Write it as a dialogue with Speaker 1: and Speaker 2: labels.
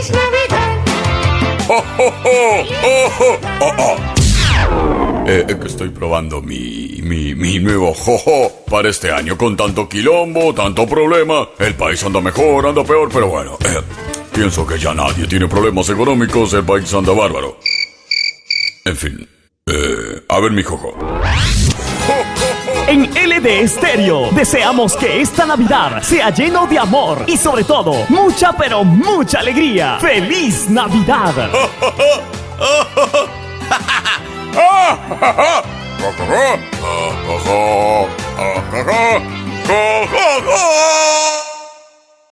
Speaker 1: ¡Feliz Navidad!
Speaker 2: ¡Oh, oh, oh! ¡Oh, oh! ¡Oh, oh! Que estoy probando mi nuevo jojo para este año. Con tanto quilombo, tanto problema, el país anda mejor, anda peor, pero bueno, pienso que ya nadie tiene problemas económicos, el país anda bárbaro. En fin, a ver mi jojo.
Speaker 3: En LD Estéreo deseamos que esta Navidad sea lleno de amor y sobre todo mucha pero mucha alegría. ¡Feliz Navidad!
Speaker 2: ¡Ah!